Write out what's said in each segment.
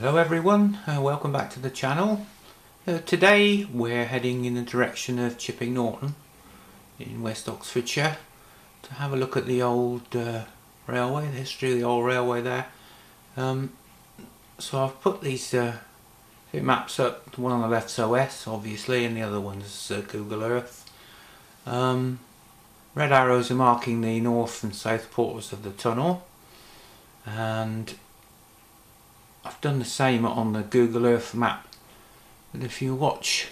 Hello everyone, welcome back to the channel. Today we're heading in the direction of Chipping Norton in West Oxfordshire to have a look at the old railway, the history of the old railway there. So I've put these maps up. The one on the left's OS obviously and the other one's Google Earth. Red arrows are marking the north and south portals of the tunnel, and I've done the same on the Google Earth map. And if you watch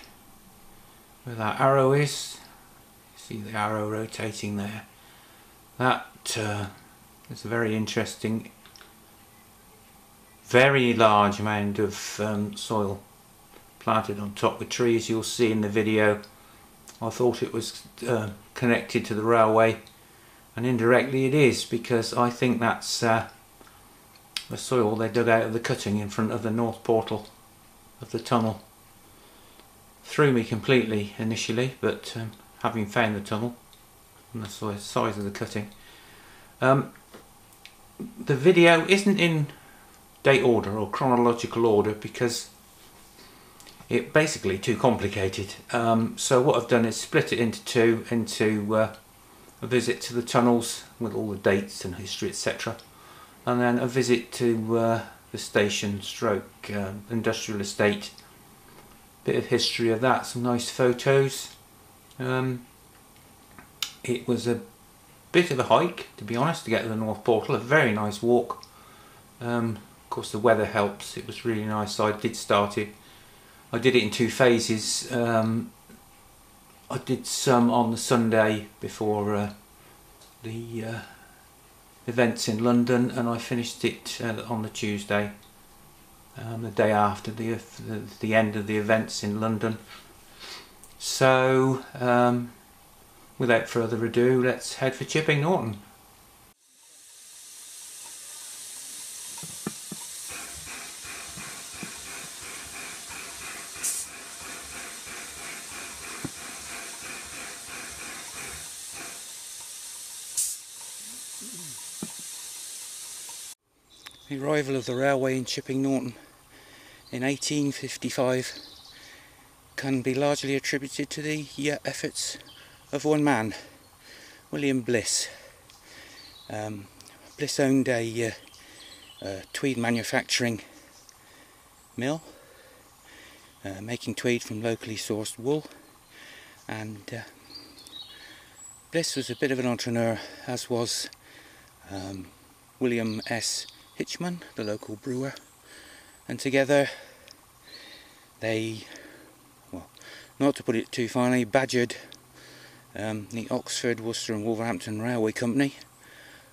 where that arrow is, see the arrow rotating there, that is a very interesting, very large amount of soil planted on top with trees. You'll see in the video. I thought it was connected to the railway, and indirectly it is, because I think that's the soil they dug out of the cutting in front of the north portal of the tunnel. Threw me completely initially, but having found the tunnel and the size of the cutting, the video isn't in date order or chronological order because it's basically too complicated. So what I've done is split it into two, into a visit to the tunnels with all the dates and history, etc., and then a visit to the station stroke industrial estate, bit of history of that, some nice photos. It was a bit of a hike, to be honest, to get to the north portal. A very nice walk. Of course the weather helps. It was really nice. So I did it in two phases. I did some on the Sunday before the events in London, and I finished it on the Tuesday, the day after the end of the events in London. So without further ado, let's head for Chipping Norton. The arrival of the railway in Chipping Norton in 1855 can be largely attributed to the efforts of one man, William Bliss. Bliss owned a tweed manufacturing mill, making tweed from locally sourced wool, and Bliss was a bit of an entrepreneur, as was William S. Hitchman, the local brewer, and together they, well, not to put it too finely, badgered the Oxford, Worcester and Wolverhampton Railway Company,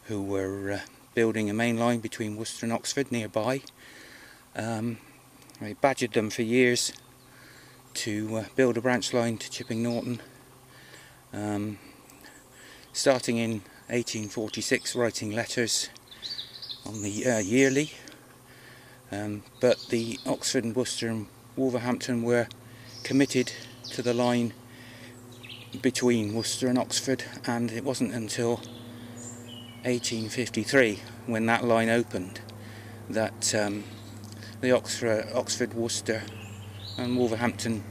who were building a main line between Worcester and Oxford nearby. They badgered them for years to build a branch line to Chipping Norton, starting in 1846, writing letters on the yearly, but the Oxford and Worcester and Wolverhampton were committed to the line between Worcester and Oxford, and it wasn't until 1853, when that line opened, that the Oxford, Worcester and Wolverhampton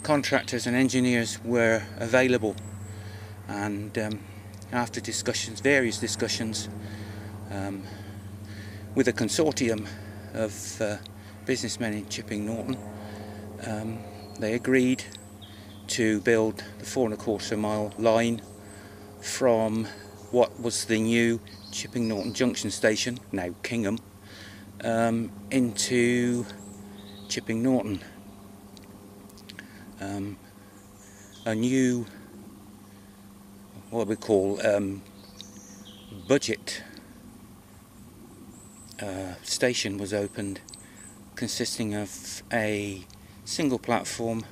contractors and engineers were available, and after various discussions with a consortium of businessmen in Chipping Norton, they agreed to build the 4¼ mile line from what was the new Chipping Norton Junction station, now Kingham, into Chipping Norton. A new, what we call budget station was opened, consisting of a single platform,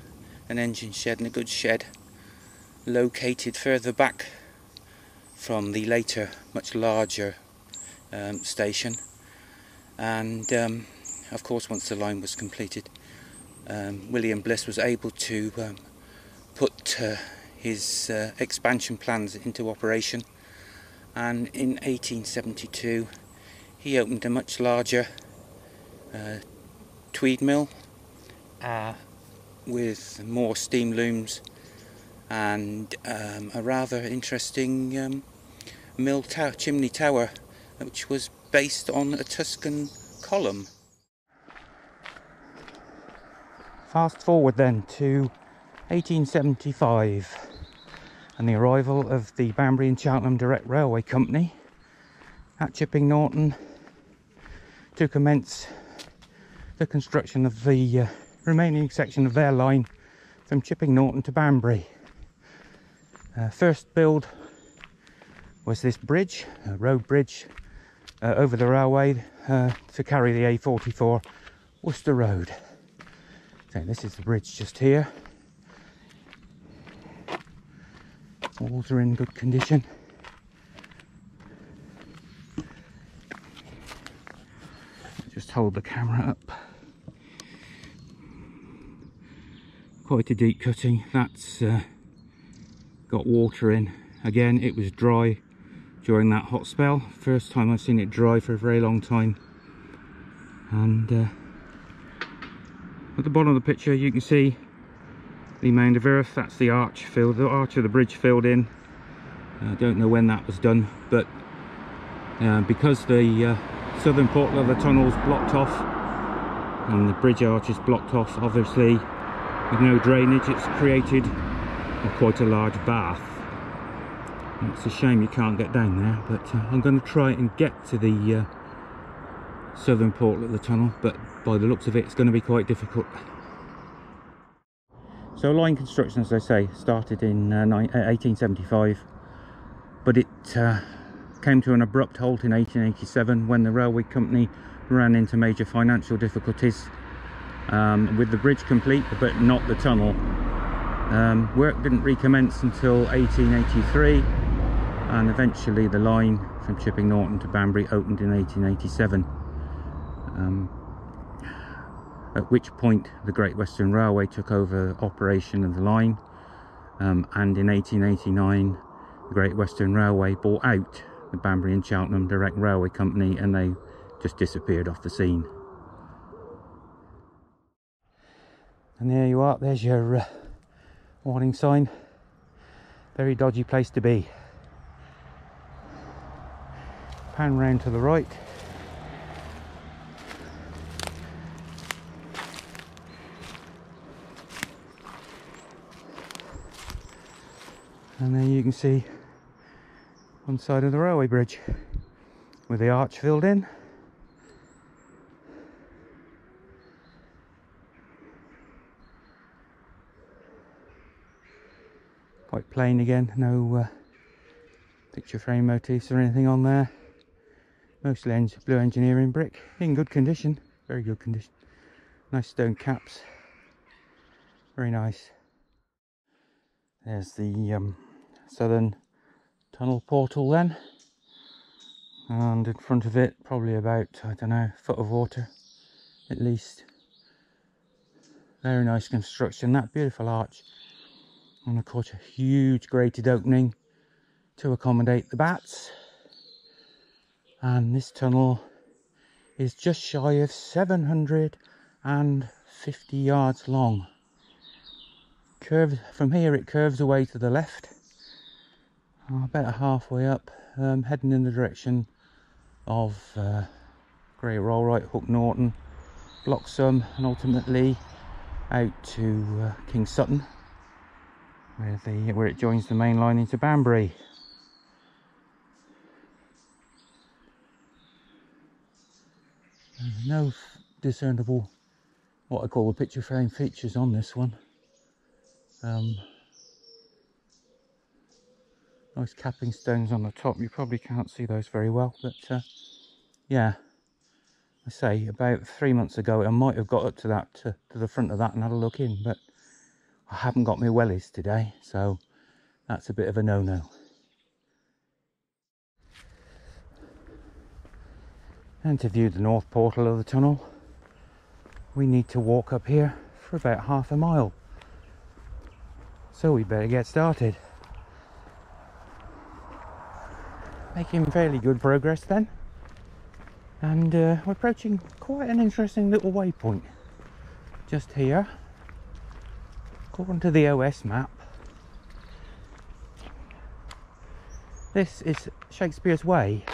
an engine shed and a goods shed, located further back from the later, much larger station. And of course, once the line was completed, William Bliss was able to put his expansion plans into operation, and in 1872 he opened a much larger Tweed mill with more steam looms and a rather interesting mill chimney tower, which was based on a Tuscan column. Fast forward then to 1875 and the arrival of the Banbury and Cheltenham Direct Railway Company at Chipping Norton to commence the construction of the remaining section of their line from Chipping Norton to Banbury. First build was this bridge, a road bridge over the railway to carry the A44 Worcester Road. So this is the bridge just here. Walls are in good condition. Just hold the camera up. Quite a deep cutting. That's got water in. Again, it was dry during that hot spell. First time I've seen it dry for a very long time. And at the bottom of the picture you can see the mound of earth. That's the arch filled, the arch of the bridge filled in. I don't know when that was done, but because the southern portal of the tunnel is blocked off and the bridge arch is blocked off, obviously with no drainage, it's created quite a large bath. It's a shame you can't get down there, but I'm going to try and get to the southern portal of the tunnel, but by the looks of it, it's going to be quite difficult. So line construction, as I say, started in 1875, but it came to an abrupt halt in 1887 when the railway company ran into major financial difficulties with the bridge complete but not the tunnel. Work didn't recommence until 1883, and eventually the line from Chipping Norton to Banbury opened in 1887, at which point the Great Western Railway took over operation of the line, and in 1889 the Great Western Railway bought out the Banbury and Cheltenham Direct Railway Company, and they just disappeared off the scene. And there you are, there's your warning sign. Very dodgy place to be. Pan round to the right. And then you can see one side of the railway bridge with the arch filled in. Quite plain again, no picture frame motifs or anything on there. Mostly blue engineering brick, in good condition, very good condition. Nice stone caps, very nice. There's the southern tunnel portal then, and in front of it probably about, I don't know, a foot of water at least. Very nice construction, that beautiful arch, and of course a huge grated opening to accommodate the bats. And this tunnel is just shy of 750 yards long. From here it curves away to the left, about halfway up, heading in the direction of Great Rollright, Hook Norton, Bloxham, and ultimately out to King Sutton, where it joins the main line into Banbury. No discernible, what I call the picture frame features on this one. Nice capping stones on the top. You probably can't see those very well, but yeah, I say about 3 months ago I might have got up to that, to the front of that and had a look in, but I haven't got my wellies today, so that's a bit of a no-no. And to view the north portal of the tunnel, we need to walk up here for about half a mile. So we better get started. Making fairly good progress then. And we're approaching quite an interesting little waypoint. just here. According to the OS map, this is Shakespeare's Way.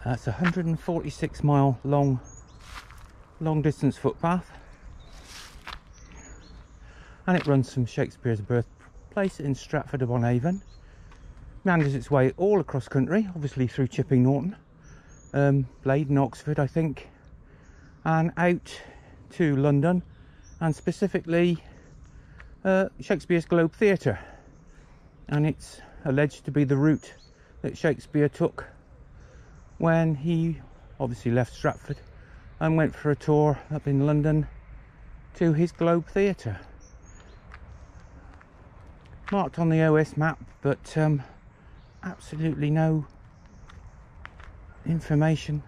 It's a 146 mile long distance footpath, and it runs from Shakespeare's birthplace in Stratford-upon-Avon, meanders its way all across country, obviously through Chipping Norton, Blade and Oxford I think, and out to London, and specifically Shakespeare's Globe Theatre. And it's alleged to be the route that Shakespeare took when he obviously left Stratford and went for a tour up in London to his Globe Theatre. Marked on the OS map, but absolutely no information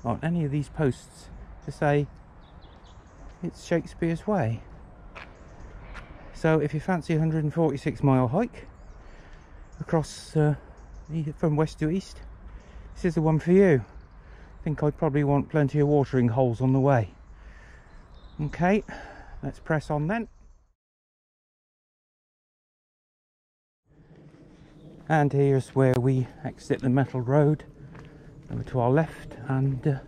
on any of these posts to say it's Shakespeare's Way. So if you fancy a 146 mile hike across from west to east, this is the one for you. I think I'd probably want plenty of watering holes on the way. Okay, let's press on then. And here's where we exit the metal road over to our left and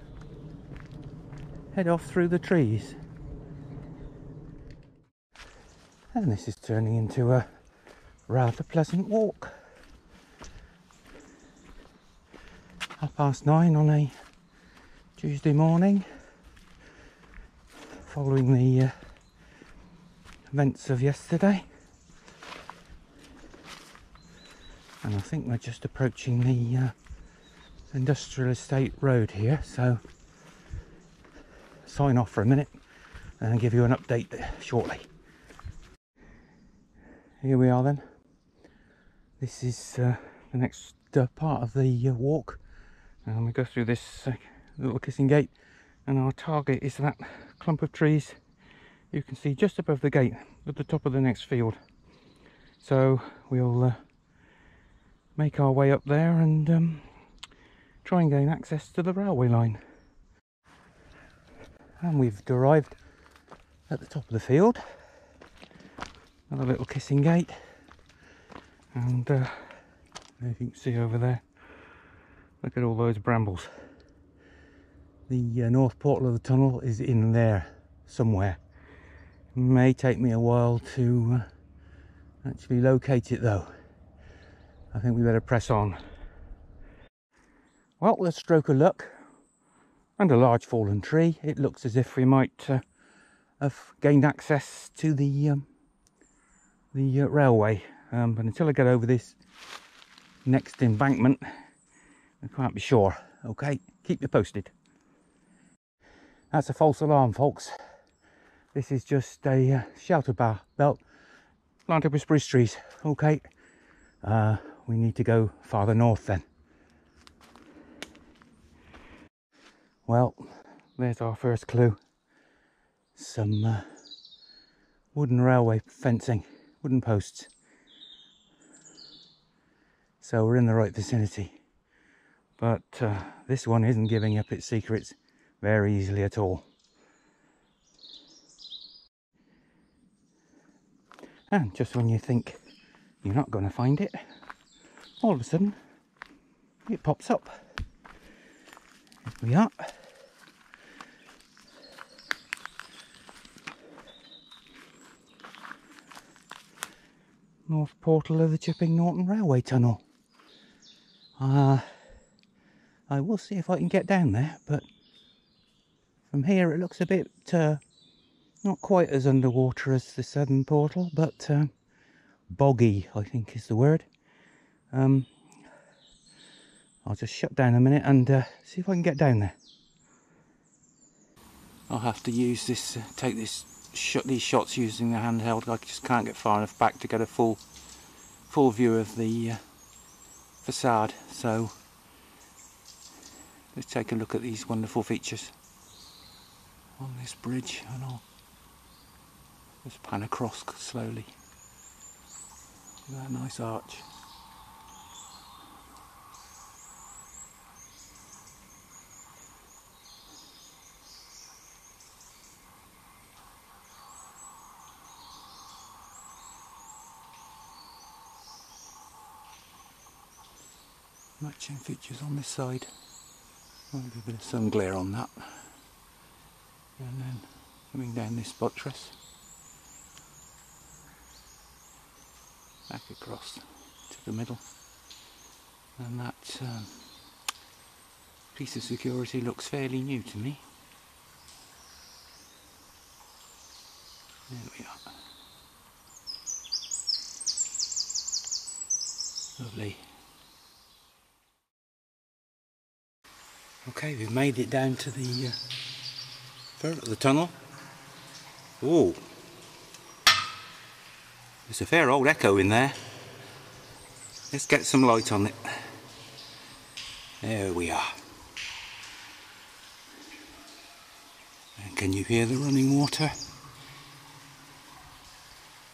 head off through the trees. And this is turning into a rather pleasant walk. 9:30 on a Tuesday morning, following the events of yesterday. And I think we're just approaching the industrial estate road here, so sign off for a minute and give you an update shortly. Here we are then. This is the next part of the walk, and we go through this little kissing gate, and our target is that clump of trees you can see just above the gate at the top of the next field. So we'll make our way up there and try and gain access to the railway line. And we've arrived at the top of the field. Another little kissing gate, and if you can see over there, look at all those brambles. The north portal of the tunnel is in there somewhere. It may take me a while to actually locate it though. I think we better press on. Well, with a stroke of luck and a large fallen tree, it looks as if we might have gained access to the railway, but until I get over this next embankment I can't be sure. Okay, keep you posted. That's a false alarm, folks. This is just a shelter bar belt planted with spruce trees. Okay, we need to go farther north then. Well, there's our first clue. Some wooden railway fencing, wooden posts. So we're in the right vicinity. But this one isn't giving up its secrets very easily at all. And just when you think you're not going to find it, all of a sudden it pops up. Here we are. North portal of the Chipping Norton Railway Tunnel. I will see if I can get down there, but from here it looks a bit not quite as underwater as the southern portal, but boggy, I think is the word. I'll just shut down a minute and see if I can get down there. I'll have to use this, take these shots using the handheld. I just can't get far enough back to get a full view of the facade. So let's take a look at these wonderful features on this bridge, and I'll just pan across slowly. Look at that nice arch. matching features on this side. Might be a bit of sun glare on that. And then coming down this buttress, back across to the middle, and that piece of security looks fairly new to me. There we are. Lovely. Okay, we've made it down to the front of the tunnel. Oh, there's a fair old echo in there. Let's get some light on it. There we are. And can you hear the running water?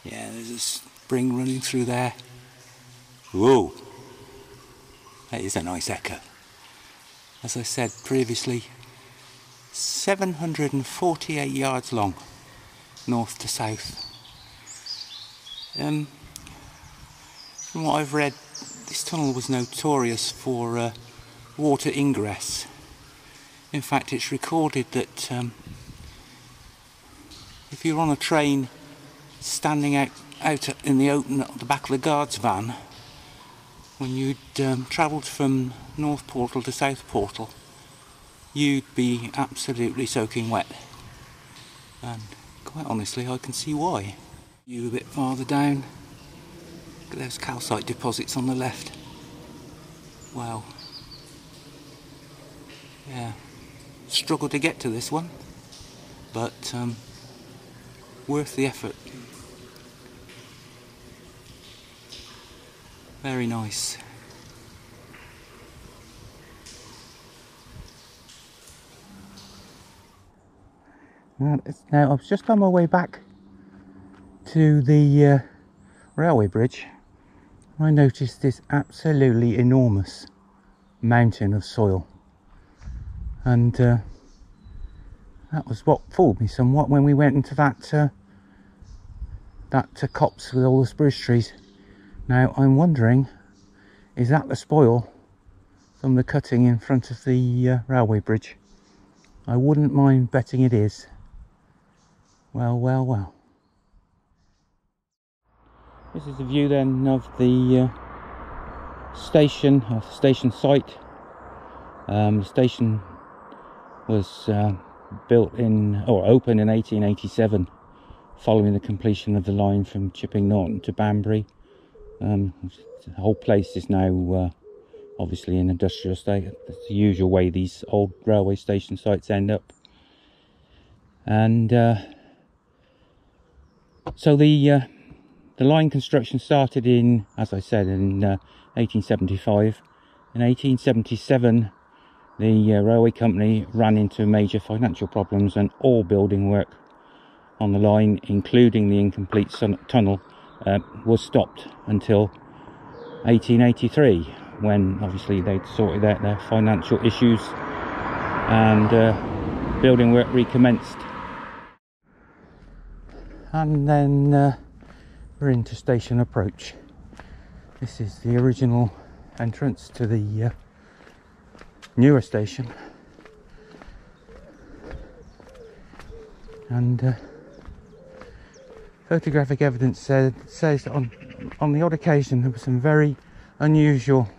Yeah, there's a spring running through there. Whoa, that is a nice echo. As I said previously, 748 yards long, north to south. From what I've read, this tunnel was notorious for water ingress. In fact, it's recorded that if you're on a train standing out in the open at the back of the guard's van, when you'd travelled from North Portal to South Portal, you'd be absolutely soaking wet. And quite honestly, I can see why. You a bit farther down, look at those calcite deposits on the left. Wow. Yeah, struggled to get to this one, but worth the effort. Very nice. Now I've just on my way back to the railway bridge. I noticed this absolutely enormous mountain of soil, and that was what fooled me somewhat when we went into that copse with all the spruce trees. Now I'm wondering, is that the spoil from the cutting in front of the railway bridge? I wouldn't mind betting it is. Well, well, well. This is the view then of the station site. The station was built in, or opened in 1887, following the completion of the line from Chipping Norton to Banbury. The whole place is now obviously in industrial state. That's the usual way these old railway station sites end up. And so the line construction started in, as I said, in 1875. In 1877, the railway company ran into major financial problems, and all building work on the line, including the incomplete tunnel, was stopped until 1883, when obviously they'd sorted out their financial issues and building work recommenced. And then we're into station approach. This is the original entrance to the newer station, and photographic evidence says that on the odd occasion there were some very unusual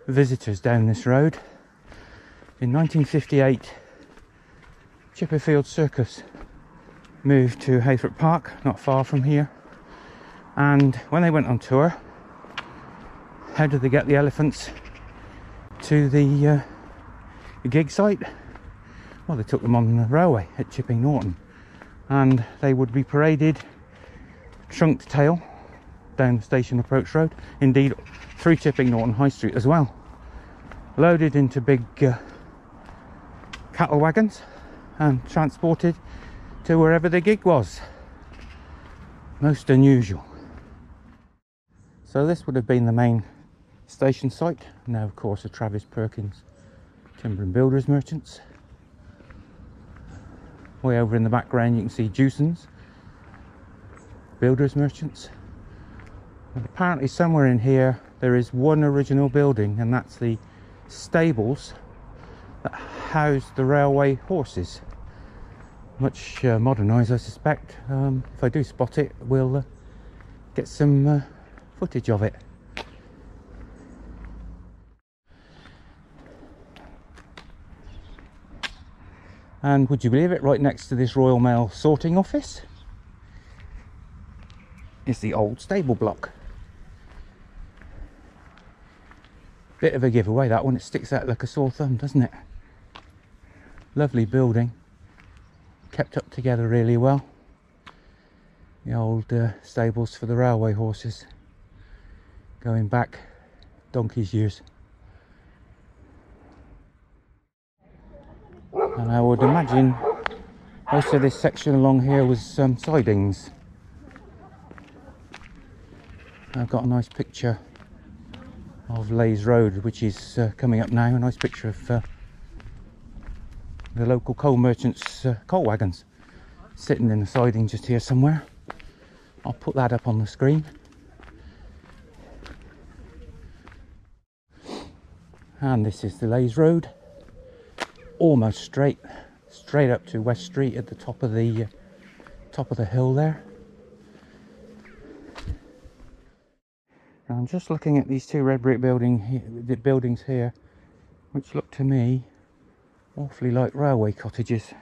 visitors down this road. In 1958, Chipperfield Circus moved to Haythorpe Park, not far from here, and when they went on tour, how did they get the elephants to the gig site? Well, they took them on the railway at Chipping Norton, and they would be paraded trunk to tail down the station approach road, indeed through Chipping Norton High Street as well, loaded into big cattle wagons and transported to wherever the gig was. Most unusual. So this would have been the main station site. Now of course the Travis Perkins Timber and Builders Merchants. Way over in the background you can see Jewson's Builders Merchants, and apparently somewhere in here there is one original building, and that's the stables that housed the railway horses. Much modernised, I suspect. If I do spot it, we'll get some footage of it. And would you believe it, right next to this Royal Mail sorting office is the old stable block. Bit of a giveaway, that one. It sticks out like a sore thumb, doesn't it? Lovely building, kept up together really well. The old stables for the railway horses, going back donkey's years. And I would imagine most of this section along here was sidings. I've got a nice picture of Leys Road, which is coming up now. A nice picture of the local coal merchants' coal wagons sitting in the siding just here somewhere. I'll put that up on the screen. And this is the Leys Road, almost straight up to West Street at the top of the hill there. I'm just looking at these two red brick buildings here, which look to me awfully like railway cottages.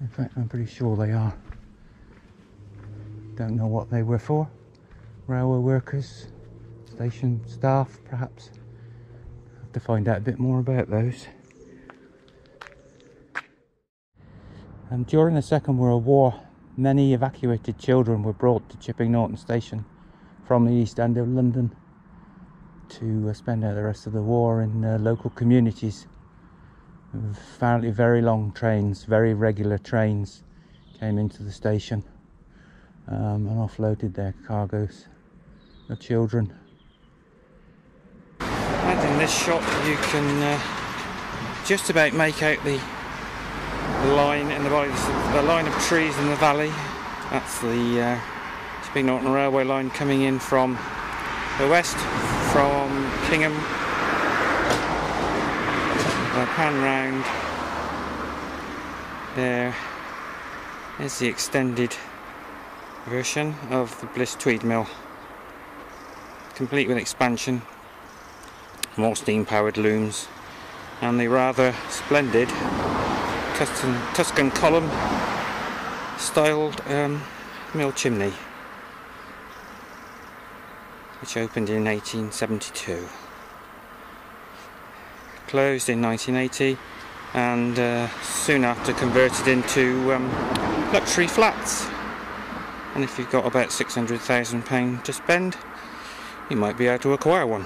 In fact, I'm pretty sure they are. Don't know what they were for. Railway workers, station staff, perhaps. Have to find out a bit more about those. And during the Second World War, many evacuated children were brought to Chipping Norton Station from the East End of London to spend out the rest of the war in local communities. Apparently very long trains, very regular trains came into the station and offloaded their cargoes of children. And in this shot you can just about make out the line in the line of trees in the valley. That's the Chipping Norton Railway line coming in from the west, from Kingham. I'll pan round. There is the extended version of the Bliss Tweed mill, complete with expansion, more steam powered looms, and the rather splendid Tuscan column styled mill chimney, which opened in 1872, closed in 1980, and soon after converted into luxury flats. And if you've got about £600,000 to spend, you might be able to acquire one.